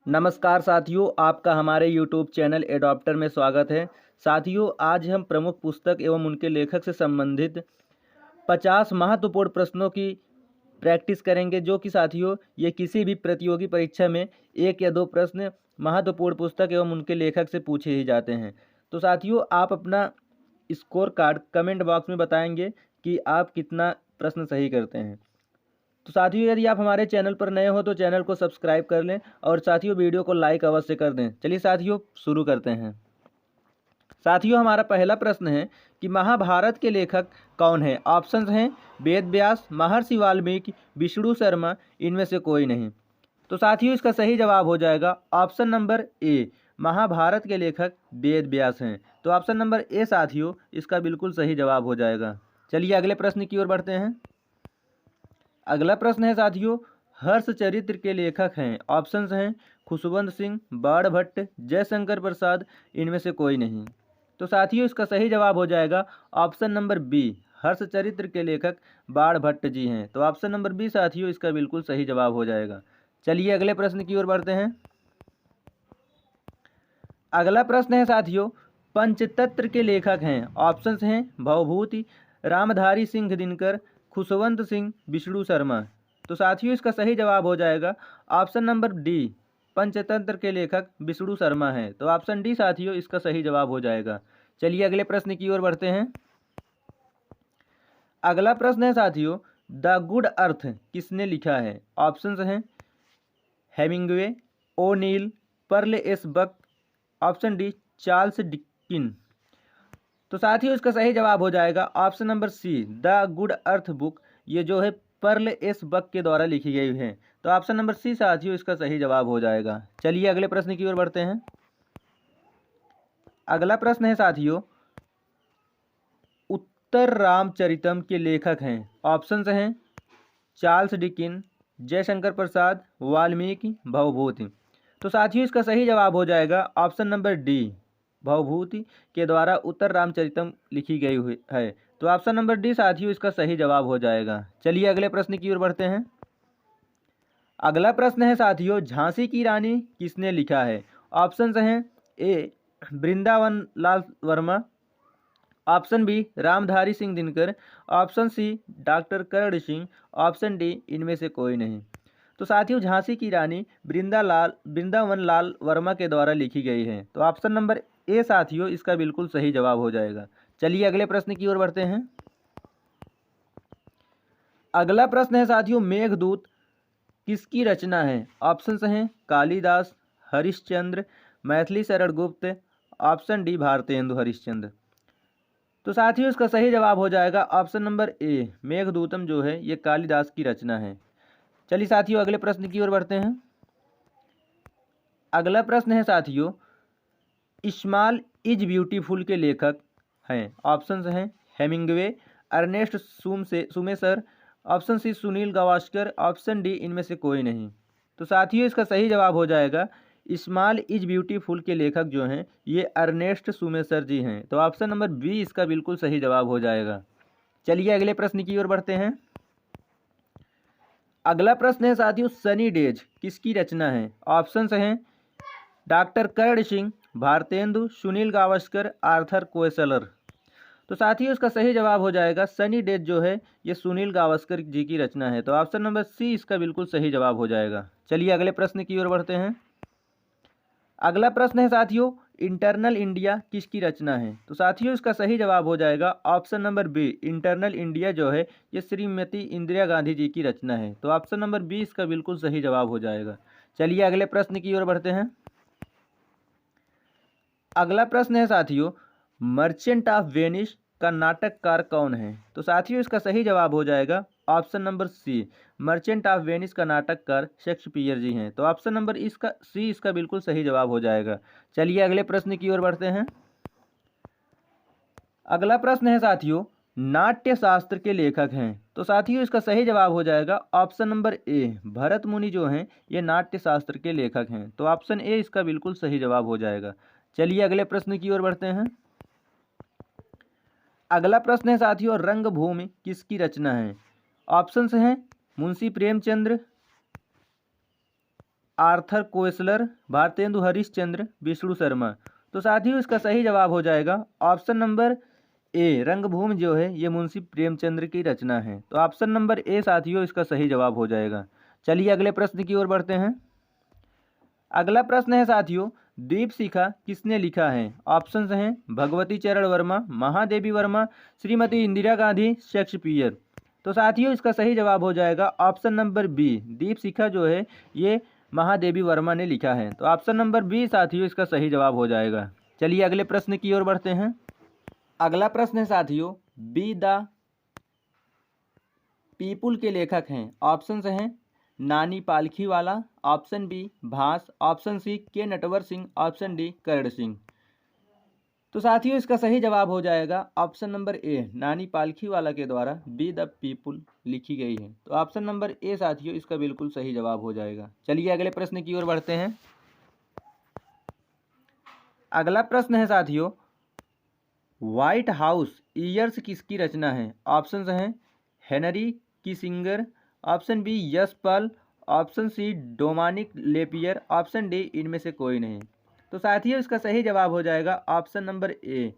नमस्कार साथियों, आपका हमारे यूट्यूब चैनल एडॉप्टर में स्वागत है। साथियों, आज हम प्रमुख पुस्तक एवं उनके लेखक से संबंधित 50 महत्वपूर्ण प्रश्नों की प्रैक्टिस करेंगे, जो कि साथियों ये किसी भी प्रतियोगी परीक्षा में 1 या 2 प्रश्न महत्वपूर्ण पुस्तक एवं उनके लेखक से पूछे ही जाते हैं। तो साथियों, आप अपना स्कोर कार्ड कमेंट बॉक्स में बताएंगे कि आप कितना प्रश्न सही करते हैं। तो साथियों, यदि आप हमारे चैनल पर नए हो तो चैनल को सब्सक्राइब कर लें और साथियों वीडियो को लाइक अवश्य कर दें। चलिए साथियों, शुरू करते हैं। साथियों, हमारा पहला प्रश्न है कि महाभारत के लेखक कौन है। ऑप्शंस हैं वेद व्यास, महर्षि वाल्मीकि, विष्णु शर्मा, इनमें से कोई नहीं। तो साथियों, इसका सही जवाब हो जाएगा ऑप्शन नंबर ए, महाभारत के लेखक वेद व्यास हैं। तो ऑप्शन नंबर ए साथियों इसका बिल्कुल सही जवाब हो जाएगा। चलिए अगले प्रश्न की ओर बढ़ते हैं। अगला प्रश्न है साथियों, हर्ष चरित्र के लेखक हैं। ऑप्शंस हैं खुशवंत सिंह, बाणभट्ट, जयशंकर प्रसाद, इनमें से कोई नहीं। तो साथियों, इसका सही जवाब हो जाएगा ऑप्शन नंबर बी, हर्ष चरित्र के लेखक बाणभट्ट जी हैं। तो ऑप्शन नंबर बी साथियों इसका बिल्कुल सही जवाब हो जाएगा। चलिए अगले प्रश्न की ओर बढ़ते हैं। अगला प्रश्न है साथियों, पंचतंत्र के लेखक हैं। ऑप्शंस हैं भवभूति, रामधारी सिंह दिनकर, खुशवंत सिंह, विष्णु शर्मा। तो साथियों, इसका सही जवाब हो जाएगा ऑप्शन नंबर डी, पंचतंत्र के लेखक विष्णु शर्मा हैं। तो ऑप्शन डी साथियों इसका सही जवाब हो जाएगा। चलिए अगले प्रश्न की ओर बढ़ते हैं। अगला प्रश्न है साथियों, द गुड अर्थ किसने लिखा है। ऑप्शंस हैं Hemingway, O'Neill, Pearl S Buck, option D Charles Dickens. तो साथियों, इसका सही जवाब हो जाएगा option number C, the good earth book, ये जो है पर्ल एस बक के द्वारा लिखी गई है। तो ऑप्शन नंबर सी साथियों इसका सही जवाब हो जाएगा। चलिए अगले प्रश्न की ओर बढ़ते हैं। अगला प्रश्न है साथियों, उत्तर रामचरितम के लेखक हैं। ऑप्शंस हैं चार्ल्स डिकिन, जयशंकर प्रसाद, वाल्मीकि, भवभूति। तो साथियों, इसका सही जवाब हो जाएगा ऑप्शन नंबर डी, भवभूति के द्वारा उत्तर रामचरितम लिखी गई हुई है। तो ऑप्शन नंबर डी साथियों इसका सही जवाब हो जाएगा। चलिए अगले प्रश्न की ओर बढ़ते हैं। अगला प्रश्न है साथियों, झांसी की रानी किसने लिखा है। ऑप्शंस हैं A, Vrindavan Lal Verma, option B Ramdhari Singh Dinkar, option C doctor Karan Singh, option D इनमें से कोई नहीं। तो साथियों, झांसी की रानी वृंदावन लाल वर्मा के द्वारा लिखी गई है। तो ऑप्शन नंबर ए साथियों इसका बिल्कुल सही जवाब हो जाएगा। चलिए अगले प्रश्न की ओर बढ़ते हैं। अगला प्रश्न है साथियों, मेघदूत किसकी रचना है। ऑप्शंस हैं कालिदास, हरिश्चंद्र, मैथिली शरण गुप्त, ऑप्शन डी भारतेंदु हरिश्चंद्र। तो साथियों, इसका सही जवाब हो जाएगा ऑप्शन नंबर ए, मेघदूतम जो है ये कालिदास की रचना है। चलिए साथियों अगले प्रश्न की ओर बढ़ते हैं। अगला प्रश्न है साथियों, स्मॉल इज ब्यूटीफुल के लेखक हैं। ऑप्शंस हैं हेमिंग्वे, अर्नेस्ट सुमेसर, option C Sunil Gavaskar, option D इनमें से कोई नहीं। तो साथियों, इसका सही जवाब हो जाएगा स्मॉल इज ब्यूटीफुल के लेखक जो हैं ये अर्नेस्ट सुमेसर जी हैं। तो ऑप्शन नंबर बी इसका बिल्कुल सही जवाब हो जाएगा। चलिए अगले प्रश्न की ओर बढ़ते हैं। अगला प्रश्न है साथियों, सनी डेज किसकी रचना है। ऑप्शंस हैं डॉक्टर कर्ण सिंह, भारतेंदु, सुनील गावस्कर, आर्थर कोएसलर। तो साथियों, इसका सही जवाब हो जाएगा सनी डेज जो है ये सुनील गावस्कर जी की रचना है। तो ऑप्शन नंबर सी इसका बिल्कुल सही जवाब हो जाएगा। चलिए अगले प्रश्न की ओर बढ़ते हैं। अगला प्रश्न है साथियों, इंटरनल इंडिया किसकी रचना है। तो साथियों, इसका सही जवाब हो जाएगा option number B, internal India जो है ये श्रीमती इंदिरा गांधी जी की रचना है। तो ऑप्शन नंबर बी इसका बिल्कुल सही जवाब हो जाएगा। चलिए अगले प्रश्न की ओर बढ़ते हैं। अगला प्रश्न है साथियों, मर्चेंट ऑफ वेनिस का नाटककार कौन है। तो साथियों, इसका सही जवाब हो जाएगा option number C, merchant of Venice का नाटककार शेक्सपियर जी हैं। तो ऑप्शन नंबर इसका सी इसका बिल्कुल सही जवाब हो जाएगा। चलिए अगले प्रश्न की ओर बढ़ते हैं। अगला प्रश्न है साथियों, नाट्य शास्त्र के लेखक हैं। तो साथियों, इसका सही जवाब हो जाएगा ऑप्शन नंबर ए, भरत मुनि जो हैं ये नाट्य शास्त्र के लेखक हैं। तो ऑप्शन ए इसका बिल्कुल सही जवाब हो जाएगा। चलिए अगले प्रश्न की ओर बढ़ते हैं। अगला प्रश्न है साथियों, रंगभूमि किसकी रचना है। ऑप्शंस हैं मुंशी प्रेमचंद्र, आर्थर कोएसलर, भारतेंदु हरिश्चंद्र, विष्णु शर्मा। तो साथियों इसका सही जवाब हो जाएगा ऑप्शन नंबर ए। रंगभूमि जो है ये मुंशी प्रेमचंद्र की रचना है। तो ऑप्शन नंबर ए साथियों इसका सही जवाब हो जाएगा। चलिए अगले प्रश्न की ओर बढ़ते हैं। अगला प्रश्न है साथियों, दीपशिखा किसने लिखा है? ऑप्शंस हैं भगवती चरण वर्मा, महादेवी वर्मा, श्रीमती इंदिरा गांधी, शेक्सपियर। तो साथियों इसका सही जवाब हो जाएगा ऑप्शन नंबर बी। दीपशिखा जो है ये महादेवी वर्मा ने लिखा है। तो ऑप्शन नंबर बी साथियों इसका सही जवाब हो जाएगा। चलिए अगले प्रश्न की ओर बढ़ते हैं। अगला प्रश्न है साथियों, बी द पीपुल के लेखक हैं। ऑप्शंस हैं नानी पालखीवाला, ऑप्शन बी भास, ऑप्शन सी के नटवर सिंह, ऑप्शन डी करण सिंह। तो साथियों इसका सही जवाब हो जाएगा ऑप्शन नंबर ए। नानी पालखीवाला के द्वारा बी द पीपुल लिखी गई है। तो ऑप्शन नंबर ए साथियों इसका बिल्कुल सही जवाब हो जाएगा। चलिए अगले प्रश्न की ओर बढ़ते हैं। अगला प्रश्न है साथियों, व्हाइट हाउस ईयर्स किसकी रचना है? ऑप्शंस हैं Henry Kissinger, option B Yash Paul, option C Dominique Lapierre, option D इनमें से कोई नहीं। तो साथियों इसका सही जवाब हो जाएगा ऑप्शन नंबर ए।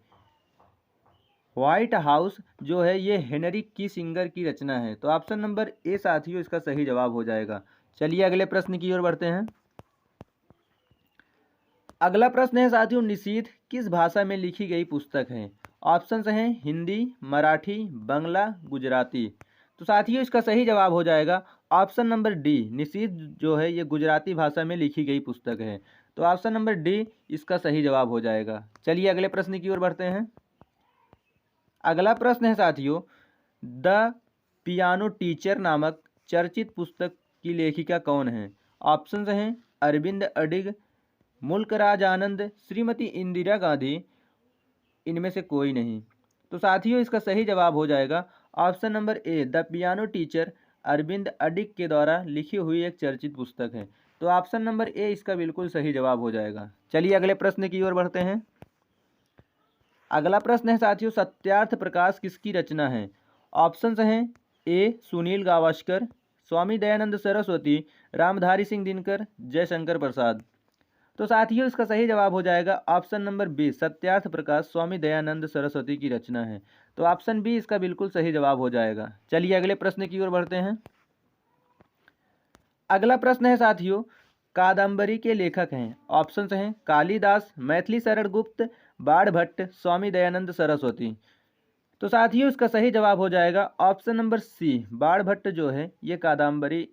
व्हाइट हाउस जो है ये हेनरी किसिंगर की रचना है। तो ऑप्शन नंबर ए साथियों इसका सही जवाब हो जाएगा। चलिए अगले प्रश्न की ओर बढ़ते हैं। अगला प्रश्न है साथियों, निशीथ किस भाषा में लिखी गई पुस्तक है? ऑप्शंस हैं हिंदी, मराठी, बांग्ला, गुजराती। तो साथियों इसका सही जवाब हो जाएगा ऑप्शन नंबर डी। निशीथ जो है ये गुजराती भाषा में लिखी गई पुस्तक है। तो ऑप्शन नंबर डी इसका सही जवाब हो जाएगा। चलिए अगले प्रश्न की ओर बढ़ते हैं। अगला प्रश्न है साथियों, द पियानो टीचर नामक चर्चित पुस्तक की लेखिका कौन है? ऑप्शंस हैं अरविंद अडिग, मुल्कराज आनंद, श्रीमती इंदिरा गांधी, इनमें से कोई नहीं। तो साथियों इसका सही जवाब हो जाएगा option number A. The piano teacher Aravind Adiga के द्वारा लिखी हुई एक चर्चित पुस्तक है। तो ऑप्शन नंबर ए इसका बिल्कुल सही जवाब हो जाएगा। चलिए अगले प्रश्न की ओर बढ़ते हैं। अगला प्रश्न है साथियों, सत्यार्थ प्रकाश किसकी रचना है? ऑप्शंस हैं ए सुनील गावस्कर, स्वामी दयानंद सरस्वती, रामधारी सिंह दिनकर, जयशंकर प्रसाद। तो साथियों इसका सही जवाब हो जाएगा option number B. Satyarth Prakash Swami Dayanand Saraswati की रचना है। तो ऑप्शन बी इसका बिल्कुल सही जवाब हो जाएगा। चलिए अगले प्रश्न की ओर बढ़ते हैं। अगला प्रश्न है साथियों, कादंबरी के लेखक हैं। ऑप्शंस हैं कालिदास, मैथिली शरण गुप्त, बाणभट्ट, स्वामी दयानंद सरस्वती। तो साथियों इसका सही जवाब हो जाएगा ऑप्शन नंबर सी। बाणभट्ट जो है ये कादंबरी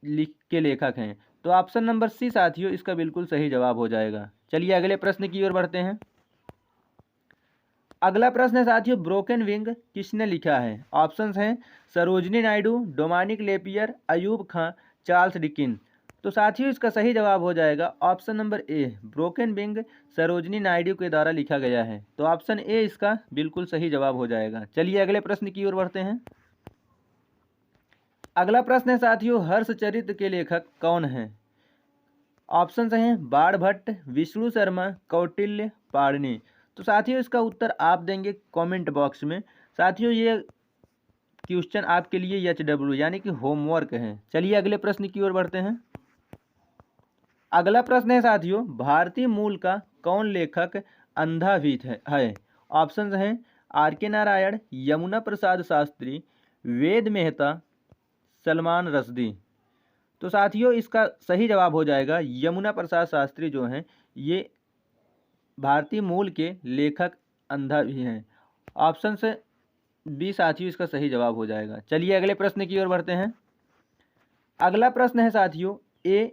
के लेखक हैं। तो ऑप्शन नंबर सी साथियों इसका बिल्कुल सही जवाब हो जाएगा। चलिए अगले प्रश्न की ओर बढ़ते हैं। अगला प्रश्न है साथियों, ब्रोकन विंग किसने लिखा है? ऑप्शंस हैं सरोजनी नायडू, डोमिनिक लेपियर, अयूब खां, चार्ल्स डिकिन। तो साथियों इसका सही जवाब हो जाएगा ऑप्शन नंबर ए। ब्रोकन विंग सरोजनी नायडू के द्वारा लिखा गया है। तो ऑप्शन ए इसका बिल्कुल सही जवाब हो जाएगा। चलिए अगले प्रश्न की ओर बढ़ते हैं। अगला प्रश्न है साथियों, हर्षचरित के लेखक कौन हैं? ऑप्शंस हैं बाणभट्ट, विष्णु शर्मा, कौटिल्य, पाणिनि। तो साथियों इसका उत्तर आप देंगे कमेंट बॉक्स में। साथियों ये क्वेश्चन आपके लिए HW यानी कि होमवर्क है। चलिए अगले प्रश्न की ओर बढ़ते हैं। अगला प्रश्न है साथियों, भारतीय मूल का कौन लेखक अंधा भी है? ऑप्शंस हैं RK नारायण, यमुना प्रसाद शास्त्री, वेद मेहता, सलमान रश्दी। तो साथियों इसका सही जवाब हो जाएगा यमुना प्रसाद शास्त्री जो हैं ये भारतीय मूल के लेखक अंधा भी हैं। ऑप्शन से बी साथियों इसका सही जवाब हो जाएगा। चलिए अगले प्रश्न की ओर बढ़ते हैं। अगला प्रश्न है साथियों, ए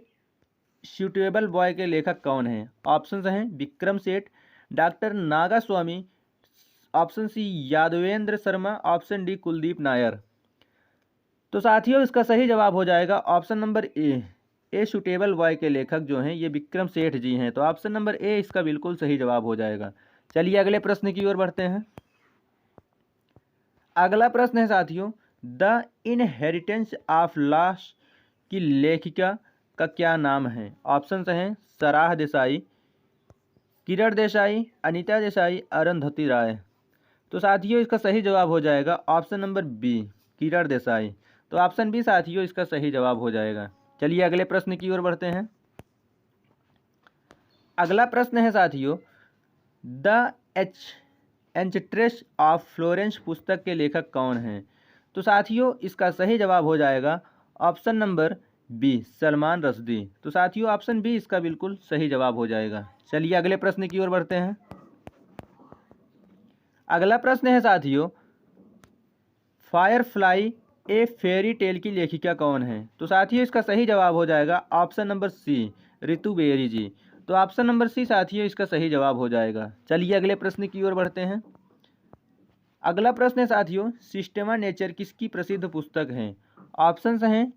सूटेबल बॉय के लेखक कौन हैं? ऑप्शंस हैं Vikram Seth, doctor Nagaswamy, option C Yadavendra Sharma, option D Kuldip Nayar. तो साथियों इसका सही जवाब हो जाएगा option number A suitable boy के लेखक जो हैं ये विक्रम सेठ जी हैं। तो ऑप्शन नंबर ए इसका बिल्कुल सही जवाब हो जाएगा। चलिए अगले प्रश्न की ओर बढ़ते हैं। अगला प्रश्न है साथियों, द इनहेरिटेंस ऑफ लॉस की लेखिका का क्या नाम है? ऑप्शंस हैं सराह देसाई, किरण देसाई, अनीता देसाई, अरुंधति राय। तो साथियों इसका सही जवाब हो जाएगा option number B Kiran Desai. तो ऑप्शन बी साथियों इसका सही जवाब हो जाएगा। चलिए अगले प्रश्न की ओर बढ़ते हैं। अगला प्रश्न है साथियों, द एंचेस्ट्रेस ऑफ फ्लोरेंस पुस्तक के लेखक कौन हैं? तो साथियों इसका सही जवाब हो जाएगा option number B, Salman Rushdie. तो साथियों ऑप्शन बी इसका बिल्कुल सही जवाब हो जाएगा। चलिए अगले प्रश्न की ओर बढ़ते हैं। अगला प्रश्न है साथियों, फायरफ्लाई ए फेरी टेल की लेखिका कौन है? तो साथियों इसका सही जवाब हो जाएगा option number C, Ritu Beri ji. तो ऑप्शन नंबर सी साथियों इसका सही जवाब हो जाएगा। चलिए अगले प्रश्न की ओर बढ़ते हैं। अगला प्रश्न है साथियों, सिस्टेमा नेचर किसकी प्रसिद्ध पुस्तक है? ऑप्शंस हैं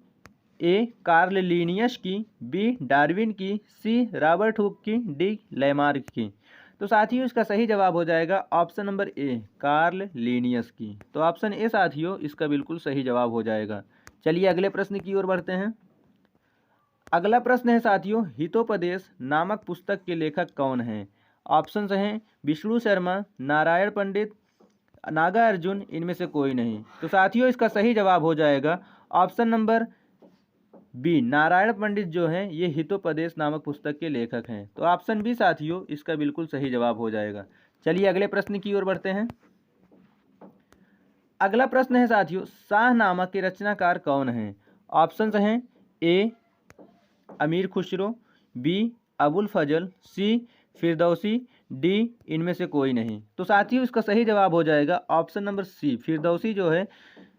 ए, कार्ल लिनियस की, बी, डार्विन की, सी, रॉबर्ट हुक की, डी, लैमार्क की। तो साथियों इसका सही जवाब हो जाएगा option number A, Karl Linnaeus की। तो ऑप्शन ए साथियों इसका बिल्कुल सही जवाब हो जाएगा। चलिए अगले प्रश्न की ओर बढ़ते हैं। अगला प्रश्न है साथियों, हितोपदेश नामक पुस्तक के लेखक कौन हैं? ऑप्शंस हैं विष्णु शर्मा, नारायण पंडित, नागार्जुन, इनमें से कोई नहीं। तो साथियों इसका सही जवाब हो जाएगा ऑप्शन नंबर बी, नारायण पंडित जो हैं ये हितोपदेश नामक पुस्तक के लेखक हैं। तो ऑप्शन बी साथियों इसका बिल्कुल सही जवाब हो जाएगा। चलिए अगले प्रश्न की ओर बढ़ते हैं। अगला प्रश्न है साथियों, शाहनामा के रचनाकार कौन हैं? ऑप्शंस हैं ए, अमीर खुसरो, बी, अबुल फजल, सी, फिरदौसी, डी, इनमें से कोई नहीं। तो साथियों इसका सही जवाब हो जाएगा ऑप्शन नंबर सी, फिरदौसी जो है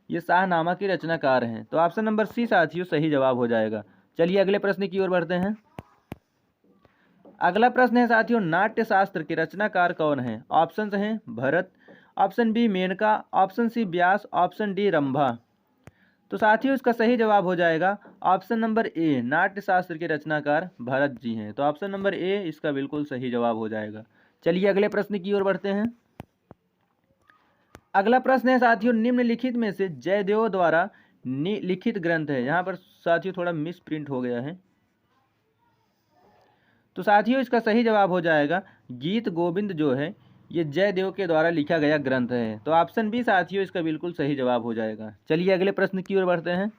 ये शाहनामा के रचनाकार हैं। तो ऑप्शन नंबर सी साथियों सही जवाब हो जाएगा। चलिए अगले प्रश्न की ओर बढ़ते हैं। अगला प्रश्न है साथियों, नाट्य शास्त्र के रचनाकार कौन हैं? ऑप्शंस हैं Bharat, option B Menaka, option C Vyas, option D Rambha. तो साथियों इसका सही जवाब हो जाएगा ऑप्शन नंबर ए, नाट्य शास्त्र के रचनाकार भरत जी हैं। तो ऑप्शन नंबर ए इसका बिल्कुल सही जवाब हो जाएगा। चलिए अगले प्रश्न की ओर बढ़ते हैं। अगला प्रश्न है साथियों, निम्नलिखित में से जयदेव द्वारा लिखित ग्रंथ है। यहाँ पर साथियों थोड़ा मिस प्रिंट हो गया है। तो साथियों इसका सही जवाब हो जाएगा गीत गोविंद जो है ये जयदेव के द्वारा लिखा गया ग्रंथ है। तो ऑप्शन बी साथियों इसका बिल्कुल सही जवाब हो जाएगा। चलिए अगले प्रश्न की ओर बढ़ते हैं।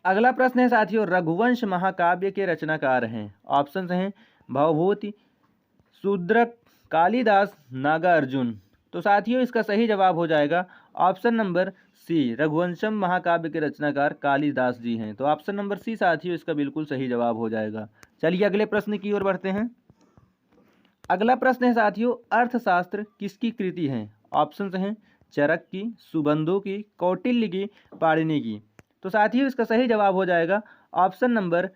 अगला प्रश्न है साथियों, रघुवंश महाकाव्य के रचनाकार हैं। ऑप्शंस हैं भवभूति, शूद्रक, कालिदास, नागार्जुन। तो साथियों इसका सही जवाब हो जाएगा ऑप्शन नंबर सी, रघुवंशम महाकाव्य के रचनाकार कालिदास जी हैं। तो ऑप्शन नंबर सी साथियों इसका बिल्कुल सही जवाब हो जाएगा। चलिए अगले प्रश्न की ओर बढ़ते हैं। अगला प्रश्न है साथियों, अर्थशास्त्र किसकी कृति है? ऑप्शंस हैं चरक की, सुबंधु की, कौटिल्य की, पाणिनि की। तो साथियों इसका सही जवाब हो जाएगा ऑप्शन नंबर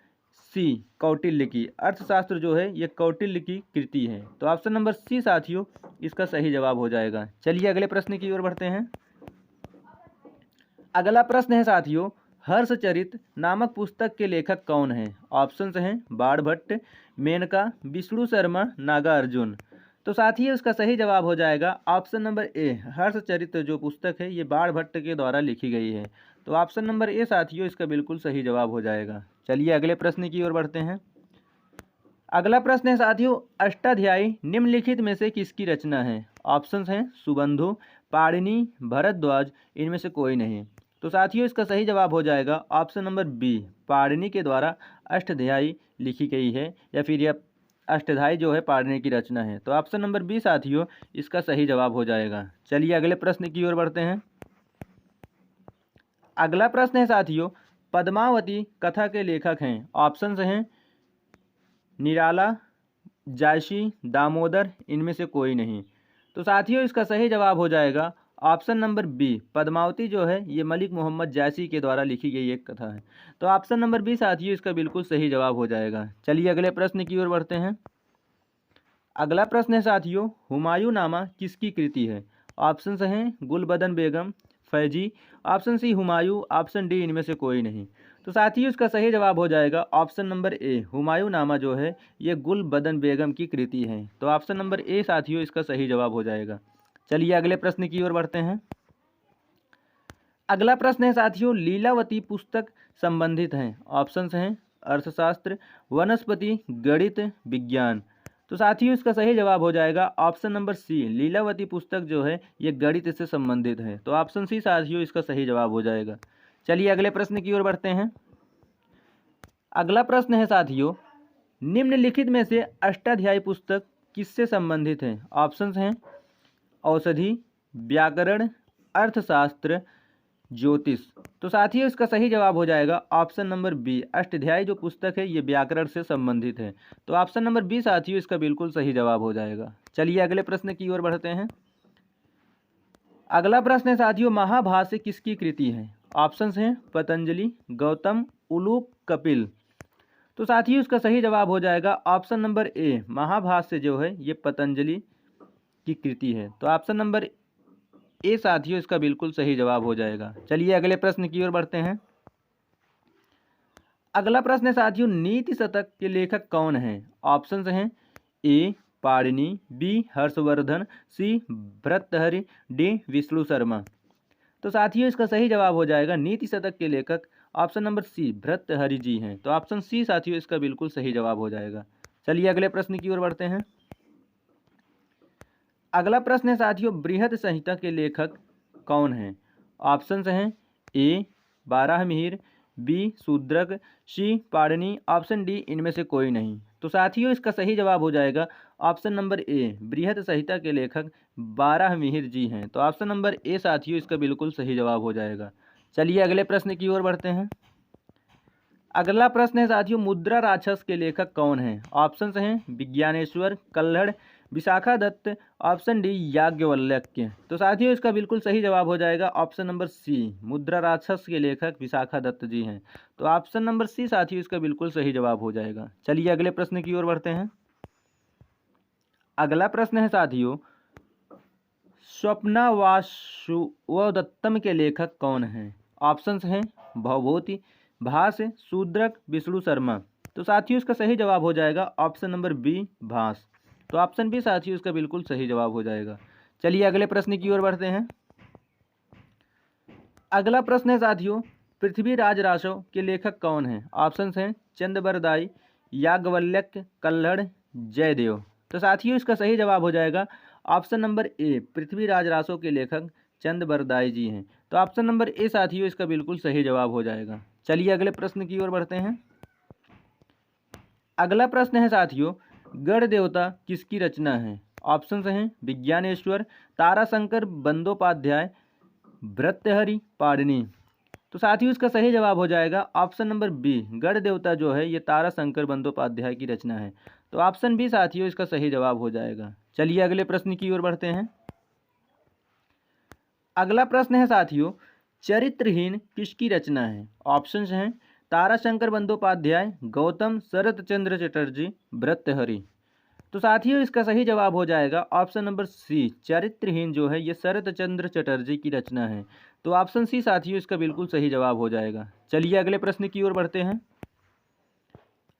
सी, कौटिल्य की। अर्थशास्त्र जो है ये कौटिल्य की कृति है। तो ऑप्शन नंबर सी साथियों इसका सही जवाब हो जाएगा। चलिए अगले प्रश्न की ओर बढ़ते हैं। अगला प्रश्न है साथियों, हर्षचरित नामक पुस्तक के लेखक कौन हैं? ऑप्शंस हैं बाणभट्ट, मेनका, विष्णु शर्मा, नागार्जुन। तो साथियों इसका सही जवाब हो जाएगा ऑप्शन नंबर ए, हर्षचरित जो पुस्तक है ये बाणभट्ट के द्वारा लिखी गई है। तो ऑप्शन नंबर ए साथियों इसका बिल्कुल सही जवाब हो जाएगा। चलिए अगले प्रश्न की ओर बढ़ते हैं। अगला प्रश्न है साथियों, अष्टाध्यायी निम्नलिखित में से किसकी रचना है? ऑप्शंस हैं सुबंधु, पाणिनि, भरद्वाज, इनमें से कोई नहीं। तो साथियों इसका सही जवाब हो जाएगा ऑप्शन नंबर बी, पाणिनि के द्वारा अष्टाध्यायी लिखी गई है, या फिर यह अष्टाध्यायी जो है पाणिनि की रचना है। तो ऑप्शन नंबर बी साथियों इसका सही जवाब हो जाएगा। चलिए अगले प्रश्न की ओर बढ़ते हैं। अगला प्रश्न है साथियों, पद्मावती कथा के लेखक हैं। ऑप्शंस हैं निराला, जायसी, दामोदर, इनमें से कोई नहीं। तो साथियों इसका सही जवाब हो जाएगा ऑप्शन नंबर बी, पद्मावती जो है ये मलिक मोहम्मद जायसी के द्वारा लिखी गई एक कथा है। तो ऑप्शन नंबर बी साथियों इसका बिल्कुल सही जवाब हो जाएगा। चलिए अगले प्रश्न की ओर बढ़ते हैं। अगला प्रश्न है साथियों, हुमायूं नामा किसकी कृति है? ऑप्शंस हैं Gulbadan Begum, Faizi, option C Humayun, option D इनमें से कोई नहीं। तो साथियों इसका सही जवाब हो जाएगा ऑप्शन नंबर ए, हुमायूं नामा जो है ये गुलबदन बेगम की कृति है। तो ऑप्शन नंबर ए साथियों इसका सही जवाब हो जाएगा। चलिए अगले प्रश्न की ओर बढ़ते हैं। अगला प्रश्न है साथियों, लीलावती पुस्तक संबंधित हैं। ऑप्शंस हैं अर्थशास्त्र, वनस्पति, गणित, विज्ञान। तो साथियों इसका सही जवाब हो जाएगा ऑप्शन नंबर सी, लीलावती पुस्तक जो है ये गणित से संबंधित है। तो ऑप्शन सी साथियों इसका सही जवाब हो जाएगा। चलिए अगले प्रश्न की ओर बढ़ते हैं। अगला प्रश्न है साथियों, निम्नलिखित में से अष्टाध्यायी पुस्तक किससे संबंधित है? ऑप्शंस हैं औषधि, व्याकरण, अर्थशास्त्र, ज्योतिष। तो साथियों इसका सही जवाब हो जाएगा ऑप्शन नंबर बी। अष्टाध्यायी जो पुस्तक है ये व्याकरण से संबंधित है। तो ऑप्शन नंबर बी साथियों इसका बिल्कुल सही जवाब हो जाएगा। चलिए अगले प्रश्न की ओर बढ़ते हैं। अगला प्रश्न है साथियों, महाभाष्य किसकी कृति है? ऑप्शंस हैं पतंजलि, गौतम, उलूक, कपिल। तो साथियों इसका सही जवाब हो जाएगा ऑप्शन नंबर ए। महाभाष्य जो है ये पतंजलि की कृति है। तो ऑप्शन नंबर ए साथियों इसका बिल्कुल सही जवाब हो जाएगा। चलिए अगले प्रश्न की ओर बढ़ते हैं। अगला प्रश्न है साथियों, नीति शतक के लेखक कौन हैं? ऑप्शंस हैं ए पाणिनि, बी हर्षवर्धन, सी भर्तृहरि, डी विष्णु शर्मा। तो साथियों इसका सही जवाब हो जाएगा नीति शतक के लेखक ऑप्शन नंबर सी भर्तृहरि जी हैं। तो ऑप्शन सी साथियों इसका बिल्कुल सही जवाब हो जाएगा। चलिए अगले प्रश्न की ओर बढ़ते हैं। अगला प्रश्न है साथियों, बृहद संहिता के लेखक कौन हैं? ऑप्शंस हैं ए बारहमिहिर, बी शूद्रक, सी पाणिनि, ऑप्शन डी इनमें से कोई नहीं। तो साथियों इसका सही जवाब हो जाएगा ऑप्शन नंबर ए। बृहद संहिता के लेखक बारहमिहिर जी हैं। तो ऑप्शन नंबर ए साथियों इसका बिल्कुल सही जवाब हो जाएगा। चलिए अगले प्रश्न की ओर बढ़ते हैं। अगला प्रश्न है साथियों, मुद्रा राक्षस के लेखक कौन हैं? ऑप्शंस हैं विज्ञानेश्वर, कल्हड़, विशाखा दत्त, ऑप्शन डी याज्ञवल्क्य। तो साथियों इसका बिल्कुल सही जवाब हो जाएगा ऑप्शन नंबर सी। मुद्रा राक्षस के लेखक विशाखा दत्त जी हैं। तो ऑप्शन नंबर सी साथियों इसका बिल्कुल सही जवाब हो जाएगा। चलिए अगले प्रश्न की ओर बढ़ते हैं। अगला प्रश्न है साथियों, स्वप्नावासुदत्तम के लेखक कौन हैं? ऑप्शंस हैं भवभूति, भास, शूद्रक, विष्णु शर्मा। तो साथियों इसका सही जवाब हो जाएगा ऑप्शन नंबर बी भास। तो ऑप्शन बी साथियों इसका बिल्कुल सही जवाब हो जाएगा। चलिए अगले प्रश्न की ओर बढ़ते हैं। अगला प्रश्न है साथियों, पृथ्वीराज रासव के लेखक कौन हैं? ऑप्शंस हैं चंद्रबरदाई, याज्ञवल्क्य, कल्हड़, जयदेव। तो साथियों इसका सही जवाब हो जाएगा ऑप्शन नंबर ए। पृथ्वीराज रासव के लेखक चंद्रबरदाई जी हैं। तो ऑप्शन नंबर ए साथियों इसका बिल्कुल सही जवाब हो जाएगा। चलिए अगले प्रश्न की ओर बढ़ते हैं। अगला प्रश्न है साथियों, गण देवता किसकी रचना है? ऑप्शंस हैं विज्ञानेश्वर, ताराशंकर बंदोपाध्याय, भर्तृहरि, पाणिनि। तो साथियों इसका सही जवाब हो जाएगा ऑप्शन नंबर बी। गण देवता जो है ये ताराशंकर बंदोपाध्याय की रचना है। तो ऑप्शन बी साथियों इसका सही जवाब हो जाएगा। चलिए अगले प्रश्न की ओर बढ़ते हैं। अगला प्रश्न है साथियों, चरित्रहीन किसकी रचना है? ऑप्शंस हैं ताराशंकर बंदोपाध्याय, गौतम, शरत चंद्र चटर्जी, भर्तृहरि। तो साथियों इसका सही जवाब हो जाएगा ऑप्शन नंबर सी। चरित्रहीन जो है ये शरत चंद्र चटर्जी की रचना है। तो ऑप्शन सी साथियों इसका बिल्कुल सही जवाब हो जाएगा। चलिए अगले प्रश्न की ओर बढ़ते हैं।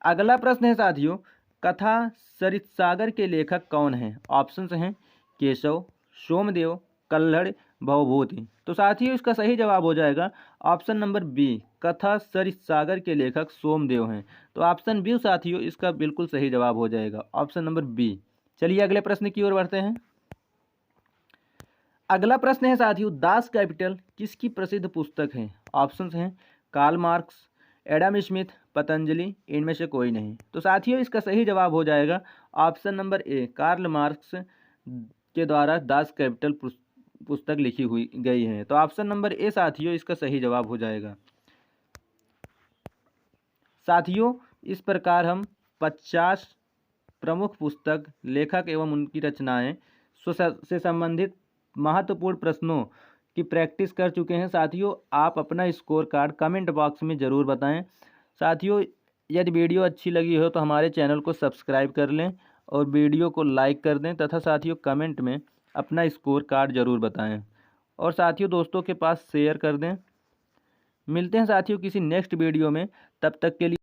अगला प्रश्न है साथियों, कथा सरितसागर के लेखक कौन हैं? ऑप्शंस हैं केशव, सोमदेव, कल्हड़, भवभूति। तो साथियों इसका सही जवाब हो जाएगा ऑप्शन नंबर बी। कथा सरितसागर के लेखक सोमदेव हैं। तो ऑप्शन बी साथियों इसका बिल्कुल सही जवाब हो जाएगा ऑप्शन नंबर बी। चलिए अगले प्रश्न की ओर बढ़ते हैं। अगला प्रश्न है साथियों, दास कैपिटल किसकी प्रसिद्ध पुस्तक है? ऑप्शंस हैं Karl Marx, Adam Smith, Patanjali, इनमें से कोई नहीं। तो साथियों इसका सही जवाब हो जाएगा option number A. Karl Marx के द्वारा दास कैपिटल पुस्तक लिखी हुई गई है। तो ऑप्शन नंबर ए साथियों इसका सही जवाब हो जाएगा। साथियों इस प्रकार हम 50 प्रमुख पुस्तक, लेखक एवं उनकी रचनाएं से संबंधित महत्वपूर्ण प्रश्नों की प्रैक्टिस कर चुके हैं। साथियों आप अपना स्कोर कार्ड कमेंट बॉक्स में ज़रूर बताएं। साथियों यदि वीडियो अच्छी लगी हो तो हमारे चैनल को सब्सक्राइब कर लें और वीडियो को लाइक कर दें तथा साथियों कमेंट में अपना स्कोर कार्ड ज़रूर बताएं और साथियों दोस्तों के पास शेयर कर दें। मिलते हैं साथियों किसी नेक्स्ट वीडियो में, तब तक के लिए